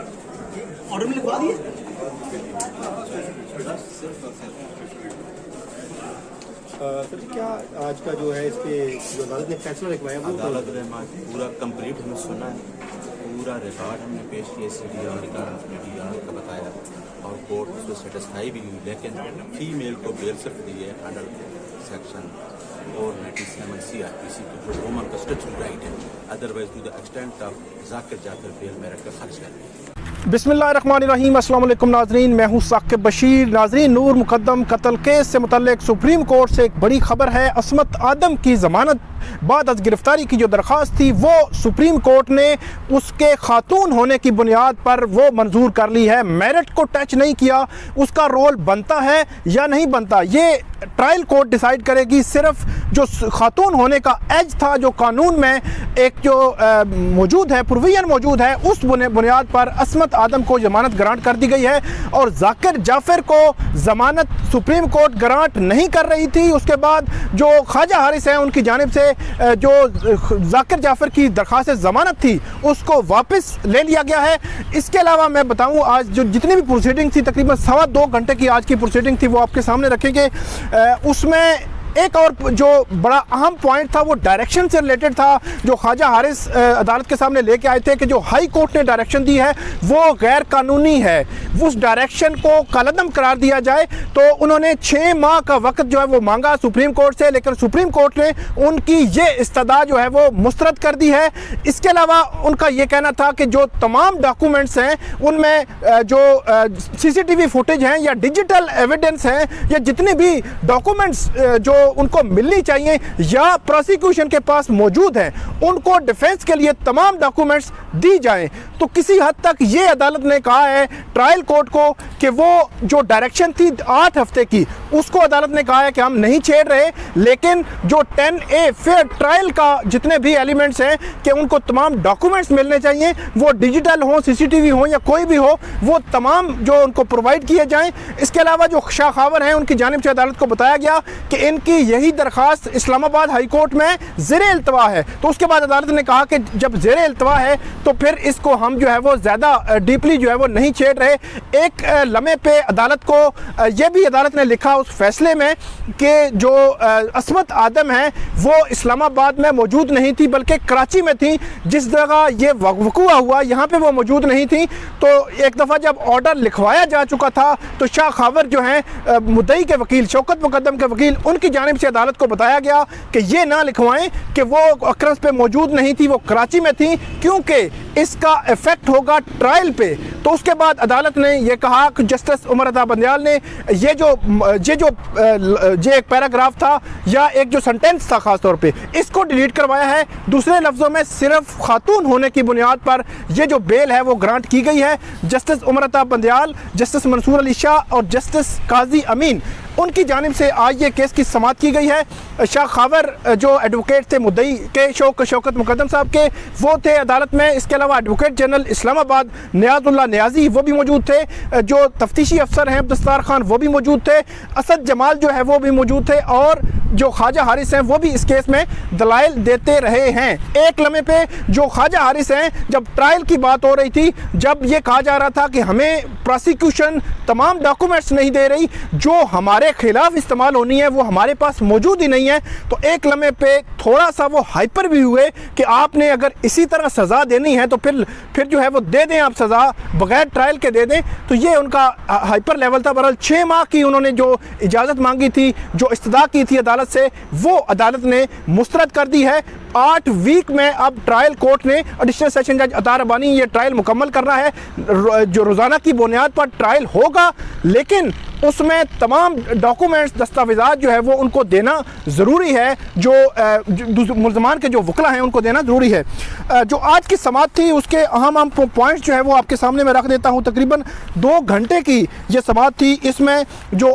Order में लिखवा दिए। सर जी, क्या आज का जो है इस पे जो अदालत ने फैसला लिखवाया वो अदालत ने पूरा कंप्लीट हमने सुना है, पूरा रिकॉर्ड हमने पेश किया, CDR का DDR का बताया और कोर्ट उसको सेटिस्फाई भी हुई, लेकिन फीमेल को बेल सिर्फ दी है अंडर सेक्शन 497 CRPC को, जो वुमन कस्टडी राइट है। Otherwise to the extent of Zakir Jafar bail merit का खर्च कर। बिस्मिल्लाहिर्रहमानिर्रहीम। अस्सलाम वालेकुम नाजरीन, मैं हूँ साकिब बशीर। नाजरीन, नूर मुकद्दम कत्ल केस से मुतल्लिक सुप्रीम कोर्ट से एक बड़ी खबर है। अस्मत आदम की ज़मानत बाद अज गिरफ्तारी की जो दरख्वास्त थी वो सुप्रीम कोर्ट ने उसके खातून होने की बुनियाद पर वो मंजूर कर ली है। मेरिट को टच नहीं किया, उसका रोल बनता है या नहीं बनता ये ट्रायल कोर्ट डिसाइड करेगी। सिर्फ जो खातून होने का एज था, जो कानून में एक जो मौजूद है, प्रोविजन मौजूद है, उस बुनियाद पर अस्मत आदम को जमानत ग्रांट कर दी गई है और जाकिर जाफर को जमानत सुप्रीम कोर्ट ग्रांट नहीं कर रही थी। उसके बाद जो ख्वाजा हारिस हैं उनकी जानिब से जो जाकिर जाफर की दरख्वास्त जमानत थी उसको वापस ले लिया गया है। इसके अलावा मैं बताऊं, आज जो जितनी भी प्रोसीडिंग थी, तकरीबन 2.25 घंटे की आज की प्रोसीडिंग थी, वो आपके सामने रखेंगे। उसमें एक और जो बड़ा अहम पॉइंट था वो डायरेक्शन से रिलेटेड था, जो ख्वाजा हारिस अदालत के सामने लेके आए थे कि जो हाई कोर्ट ने डायरेक्शन दी है वो गैर कानूनी है, उस डायरेक्शन को कलअदम करार दिया जाए। तो उन्होंने 6 माह का वक्त जो है वो मांगा सुप्रीम कोर्ट से, लेकिन सुप्रीम कोर्ट ने उनकी ये इस्तदा जो है वो मुस्तरद कर दी है। इसके अलावा उनका ये कहना था कि जो तमाम डॉक्यूमेंट्स हैं उनमें जो CCTV फुटेज हैं या डिजिटल एविडेंस हैं या जितने भी डॉक्यूमेंट्स जो उनको मिलनी चाहिए या प्रोसिक्यूशन के पास मौजूद हैं, उनको डिफेंस के लिए तमाम डॉक्यूमेंट्स दी जाएं। तो किसी हद तक ये अदालत ने कहा है ट्रायल कोर्ट को कि वो जो डायरेक्शन थी 8 हफ्ते की, उसको अदालत ने कहा है कि हम नहीं छेड़ रहे, लेकिन जो 10A फेयर ट्रायल का जितने भी एलिमेंट्स हैं कि उनको तमाम डॉक्यूमेंट्स मिलने चाहिए, वो डिजिटल हो, CCTV हो या कोई भी हो, वो तमाम जो उनको प्रोवाइड किए जाएं। इसके अलावा जो शाखावर हैं उनकी जानिब से अदालत को बताया गया कि इनकी यही दरख्वास्त इस्लामाबाद हाई कोर्ट में ज़ेरे इल्तवा है। तो उसके बाद अदालत ने कहा कि जब ज़ेरे इल्तवा है तो फिर इसको हम जो है वो ज़्यादा डीपली जो है वो नहीं छेड़ रहे। एक लम्हे पे अदालत को ये भी अदालत ने लिखा उस फैसले में कि जो अस्मत आदम है वो इस्लामाबाद में मौजूद नहीं थी बल्कि कराची में थी, जिस जगह ये वक़ूआ हुआ यहाँ पे वो मौजूद नहीं थी। तो एक दफ़ा जब ऑर्डर लिखवाया जा चुका था तो शाह खावर जो हैं मुद्दई के वकील, शौकत मुकद्दम के वकील, उनकी जानिब से अदालत को बताया गया कि ये ना लिखवाएं कि वो अक्रस पे मौजूद नहीं थी, वो कराची में थी, क्योंकि इसका इफेक्ट होगा ट्रायल पे। तो उसके बाद अदालत ने ये कहा कि जस्टिस उमर रज़ा बंदियाल ने ये जो एक पैराग्राफ था या एक जो सेंटेंस था ख़ास तौर पे, इसको डिलीट करवाया है। दूसरे लफ्ज़ों में सिर्फ खातून होने की बुनियाद पर ये जो बेल है वो ग्रांट की गई है। जस्टिस उमर रज़ा बंदियाल, जस्टिस मंसूर अली शाह और जस्टिस काजी अमीन, उनकी जानिब से आज ये केस की समाअत की गई है। शाह खावर जो एडवोकेट थे मुद्दई के, शौकत मुकद्दम साहब के, वो थे अदालत में। इसके अलावा एडवोकेट जनरल इस्लामाबाद नियाज़ुल्लाह नियाज़ी वो भी मौजूद थे, जो तफ्तीशी अफसर हैं दस्तार खान वो भी मौजूद थे, असद जमाल जो है वो भी मौजूद थे, और जो ख्वाजा हारिस हैं वो भी इस केस में दलाइल देते रहे हैं। एक लम्हे पे जो ख्वाजा हारिस हैं, जब ट्रायल की बात हो रही थी, जब ये कहा जा रहा था कि हमें प्रोसिक्यूशन तमाम डॉक्यूमेंट्स नहीं दे रही जो हमारे खिलाफ इस्तेमाल होनी है, वो हमारे पास मौजूद ही नहीं है, तो एक लम्हे पे थोड़ा सा वो हाइपर भी हुए कि आपने अगर इसी तरह सज़ा देनी है तो फिर जो है वो दे दें, आप सज़ा बगैर ट्रायल के दे दें। तो ये उनका हाइपर लेवल था। बहरहाल 6 माह की उन्होंने जो इजाज़त मांगी थी, जो इस्तदा की थी अदालत से, वो अदालत ने मुस्तरद कर दी है। 8 वीक में अब ट्रायल कोर्ट ने, एडिशनल सेशन जज अतार रब्बानी, ये ट्रायल मुकम्मल करना है। जो रोज़ाना की बुनियाद पर ट्रायल होगा, लेकिन उसमें तमाम डॉक्यूमेंट्स, दस्तावेज़ात जो है वो उनको देना ज़रूरी है, जो मुल्ज़मान के जो वकला हैं उनको देना ज़रूरी है। जो आज की समाअत थी उसके अहम पॉइंट्स जो है वो आपके सामने मैं रख देता हूँ। तकरीबन 2 घंटे की ये समाअत थी। इसमें जो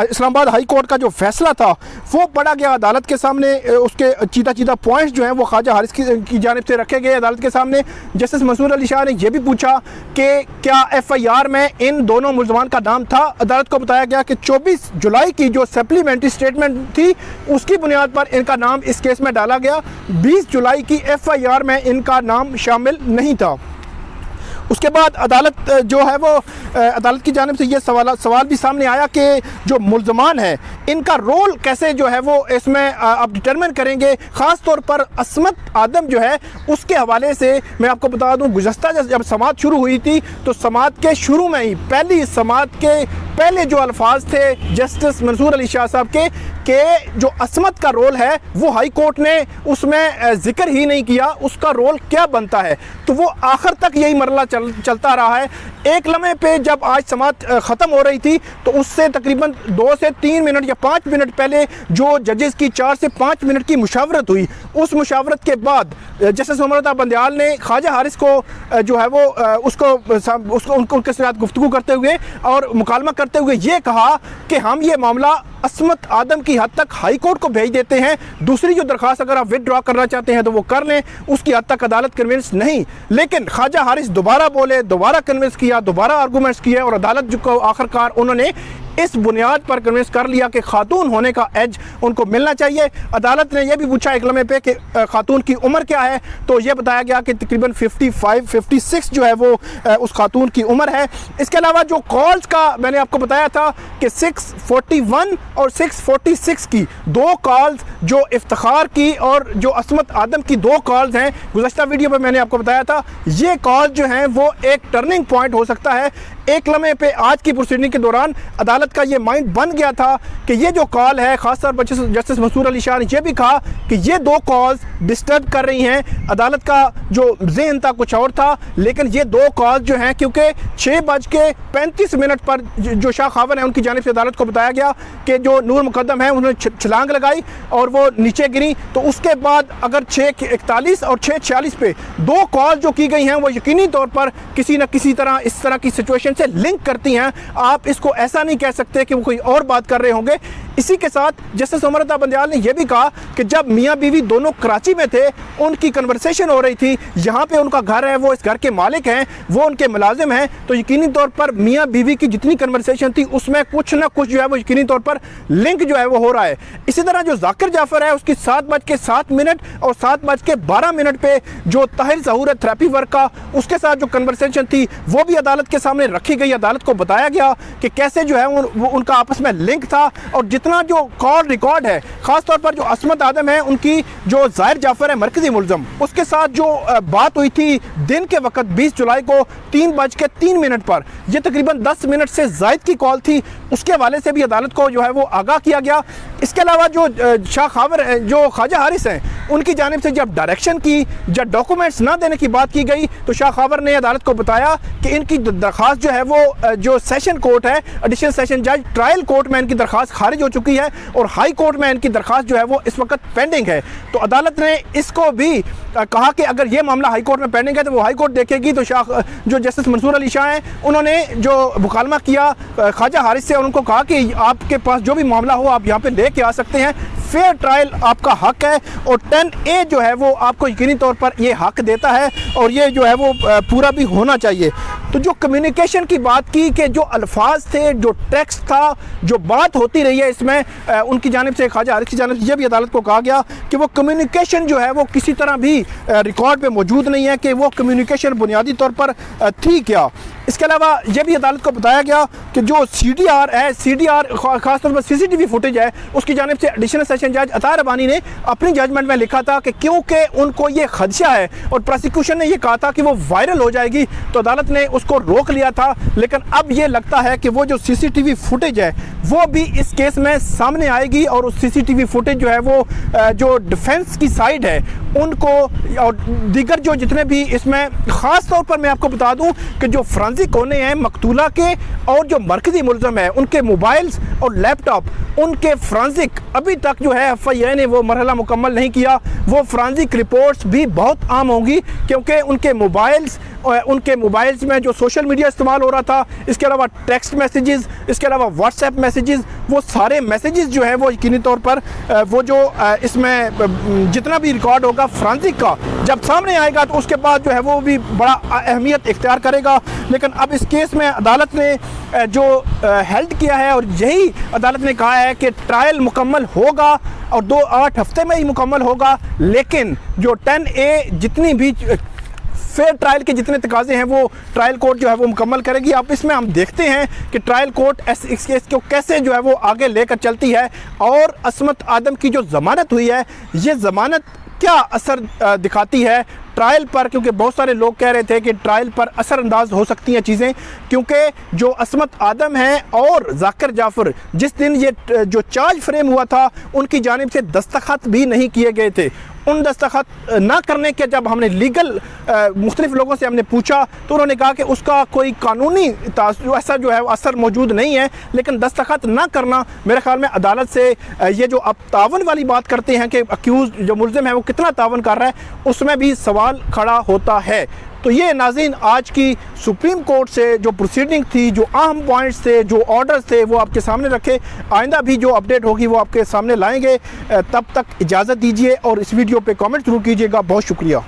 इस्लामाबाद हाई कोर्ट का जो फैसला था वो पढ़ा गया अदालत के सामने। उसके चीता पॉइंट्स जो हैं वो ख्वाजा हारिस की जानिब से रखे गए अदालत के सामने। जस्टिस मंसूर अली शाह ने यह भी पूछा कि क्या FIR में इन दोनों मुल्ज़मान का नाम था। अदालत को बताया गया कि 24 जुलाई की जो सप्लीमेंट्री स्टेटमेंट थी उसकी बुनियाद पर इनका नाम इस केस में डाला गया। 20 जुलाई की FIR में इनका नाम शामिल नहीं था। उसके बाद अदालत जो है वो अदालत की जानिब से ये सवाल भी सामने आया कि जो मुल्ज़मान है इनका रोल कैसे जो है वो इसमें आप डिटरमिन करेंगे। ख़ास तौर पर असमत आदम जो है उसके हवाले से मैं आपको बता दूं, गुज़श्ता जब समाअत शुरू हुई थी तो समाअत के शुरू में ही पहली समाअत के पहले जो अल्फाज थे जस्टिस मंसूर अली शाह साहब के जो असमत का रोल है वो हाई कोर्ट ने उसमें जिक्र ही नहीं किया, उसका रोल क्या बनता है। तो वो आखिर तक यही मरला चलता रहा है। एक लम्हे पे जब आज समाअत ख़त्म हो रही थी तो उससे तकरीबन 2 से 3 मिनट या 5 मिनट पहले जो जजेस की 4 से 5 मिनट की मुशावरत हुई, उस मुशावरत के बाद जस्टिस उमर बंदयाल ने ख्वाजा हारिस को जो है वो उनके साथ गुफ्तगू करते हुए और मुकालमा करते हुए ये कहा कि हम ये मामला असमत आदम की हद तक हाई कोर्ट को भेज देते हैं, दूसरी जो दरख्वास्त अगर आप विदड्रॉ करना चाहते हैं तो वो कर लें, उसकी हद तक अदालत कन्विंस नहीं। लेकिन ख्वाजा हारिस दोबारा बोले, दोबारा कन्विंस किया, दोबारा आर्गूमेंट्स किए और अदालत जो आखिरकार उन्होंने इस बुनियाद पर कन्विंस कर लिया कि खातून होने का एज उनको मिलना चाहिए। अदालत ने यह भी पूछा एक लम्हे पे कि खातून की उम्र क्या है, तो यह बताया गया कि तकरीबन 55-56 जो है वो उस खातून की उम्र है। इसके अलावा जो कॉल्स का मैंने आपको बताया था कि 641 और 646 की 2 कॉल्स जो इफ्तिखार की और जो असमत आदम की 2 कॉल्स हैं, गुज़श्ता वीडियो पर मैंने आपको बताया था ये कॉल्स जो हैं वो एक टर्निंग पॉइंट हो सकता है। एक लम्हे पे आज की प्रोसीडिंग के दौरान अदालत का ये माइंड बन गया था कि ये जो कॉल है, खासतौर पर जस्टिस मंसूर अली शाह ने यह भी कहा कि ये 2 कॉल्स डिस्टर्ब कर रही हैं। अदालत का जो ज़हन था कुछ और था, लेकिन ये 2 कॉल्स जो हैं क्योंकि 6:35 पर जो शाह खावर है उनकी जानिब से अदालत को बताया गया कि जो नूर मुकद्दम है उन्होंने छलांग लगाई और वो नीचे गिरी, तो उसके बाद अगर 6:41 और 6:46 पे 2 कॉल जो की गई हैं वो यकीनी तौर पर किसी न किसी तरह इस तरह की सिचुएशन से लिंक करती हैं। आप इसको ऐसा नहीं कह सकते कि वो कोई और बात कर रहे होंगे। इसी के साथ जस्टिस उमर बंदयाल ने यह भी कहा कि जब मियाँ बीवी दोनों कराची में थे, उनकी कन्वर्सेशन हो रही थी, यहाँ पे उनका घर है, वो इस घर के मालिक हैं, वो उनके मुलाजिम हैं, तो यकीनी तौर पर मियाँ बीवी की जितनी कन्वर्सेशन थी उसमें कुछ ना कुछ जो है वो यकीनी तौर पर लिंक जो है वो हो रहा है। इसी तरह जो जाकिर जाफर है उसकी 7:07 और 7:12 पे जो ताहिर ज़हूर थेरेपी वर्क का उसके साथ जो कन्वर्सेशन थी वो भी अदालत के सामने रखी गई। अदालत को बताया गया कि कैसे जो है वो उनका आपस में लिंक था और जितना जो कॉल रिकॉर्ड है, खासतौर पर जो असमत आदम है उनकी जो ज़ाहिर जाफर है मरकज़ी मुल्ज़म, उसके साथ जो बात हुई थी दिन के वक्त 20 जुलाई को 3:03 पर, यह तकरीबन 10 मिनट से ज़ायद की कॉल थी, उसके हवाले से भी अदालत को जो है वो आगाह किया गया। इसके अलावा जो शाह खावर जो ख्वाजा हारिस हैं उनकी जानिब से जब डायरेक्शन की, जब डॉक्यूमेंट्स ना देने की बात की गई तो शाह खावर ने अदालत को बताया कि इनकी दरख्वास्त जो है वो जो सेशन कोर्ट है, एडिशनल सेशन जज ट्रायल कोर्ट में इनकी दरख्वास्त खारिज हो चुकी है और हाई कोर्ट में इनकी दरख्वास्त जो है वो इस वक्त पेंडिंग है। तो अदालत ने इसको भी कहा कि अगर ये मामला हाई कोर्ट में पेंडिंग है तो वो हाई कोर्ट देखेगी। तो जो जस्टिस मंसूर अली शाह हैं उन्होंने जो मुकालमा किया ख्वाजा हारिस से, उनको कहा कि आपके पास जो भी मामला हो आप यहाँ पे लेके आ सकते हैं, फेयर ट्रायल आपका हक है और 10A जो है वो आपको यकीनी तौर पर ये हक देता है और ये जो है वो पूरा भी होना चाहिए। तो जो कम्युनिकेशन की बात की कि जो अल्फाज थे, जो टेक्स्ट था, जो बात होती रही है इसमें उनकी जानिब से, ख्वाजा हारिस की जानिब से यह भी अदालत को कहा गया कि वो कम्युनिकेशन जो है वो किसी तरह भी रिकॉर्ड पे मौजूद नहीं है कि वो कम्युनिकेशन बुनियादी तौर पर थी क्या। इसके अलावा यह भी अदालत को बताया गया कि जो CDR है, CDR खासतौर पर CCTV फुटेज है, उसकी जानिब से एडिशनल सेशन जज अता रबानी ने अपनी जजमेंट में लिखा था कि क्योंकि उनको ये खदशा है और प्रोसिक्यूशन ने ये कहा था कि वो वायरल हो जाएगी तो अदालत ने उसको रोक लिया था। लेकिन अब ये लगता है कि वो जो CCTV फुटेज है वो भी इस केस में सामने आएगी और उस CCTV फुटेज जो है वो जो डिफेंस की साइड है उनको और दीगर जो जितने भी इसमें, ख़ास तौर पर मैं आपको बता दूं कि जो फ्रांसिक होने हैं मकतूला के और जो मरकज़ी मुल्ज़म है उनके मोबाइल्स और लैपटॉप, उनके फ्रांसिक अभी तक जो है FIA ने वो मरहला मुकम्मल नहीं किया। वो फ्रांसिक रिपोर्ट्स भी बहुत आम होंगी क्योंकि उनके मोबाइल्स में जो सोशल मीडिया इस्तेमाल हो रहा था, इसके अलावा टेक्स्ट मैसेजेस, इसके अलावा व्हाट्सएप मैसेजेस, वो सारे मैसेजेस जो हैं वो यकीनी तौर पर वो जो इसमें जितना भी रिकॉर्ड होगा फ्रांसिक का जब सामने आएगा तो उसके बाद जो है वो भी बड़ा अहमियत इख्तियार करेगा। लेकिन अब इस केस में अदालत ने जो हेल्ड किया है और यही अदालत ने कहा है कि ट्रायल मुकम्मल होगा और 8 हफ्ते में ही मुकम्मल होगा, लेकिन जो 10A जितनी भी फेयर ट्रायल के जितने तकाजे हैं वो ट्रायल कोर्ट जो है वो मुकम्मल करेगी। अब इसमें हम देखते हैं कि ट्रायल कोर्ट इस केस को कैसे जो है वो आगे लेकर चलती है और असमत आदम की जो ज़मानत हुई है ये ज़मानत क्या असर दिखाती है ट्रायल पर, क्योंकि बहुत सारे लोग कह रहे थे कि ट्रायल पर असरअंदाज हो सकती हैं चीज़ें, क्योंकि जो असमत आदम हैं और जाकिर जाफ़र जिस दिन ये जो चार्ज फ्रेम हुआ था उनकी जानिब से दस्तखत भी नहीं किए गए थे। उन दस्तखत ना करने के जब हमने लीगल मुख्तलिफ लोगों से हमने पूछा तो उन्होंने कहा कि उसका कोई कानूनी ऐसा जो है असर मौजूद नहीं है, लेकिन दस्तखत ना करना मेरे ख्याल में अदालत से ये जो अब तावन वाली बात करते हैं कि अक्यूज़ जो मुल्ज़िम है वो कितना तावन कर रहा है, उसमें भी सवाल खड़ा होता है। तो ये नाज़रीन आज की सुप्रीम कोर्ट से जो प्रोसीडिंग थी, जो अहम पॉइंट्स थे, जो ऑर्डर्स थे वो आपके सामने रखे। आइंदा भी जो अपडेट होगी वो आपके सामने लाएंगे। तब तक इजाज़त दीजिए और इस वीडियो पे कमेंट ज़रूर कीजिएगा। बहुत शुक्रिया।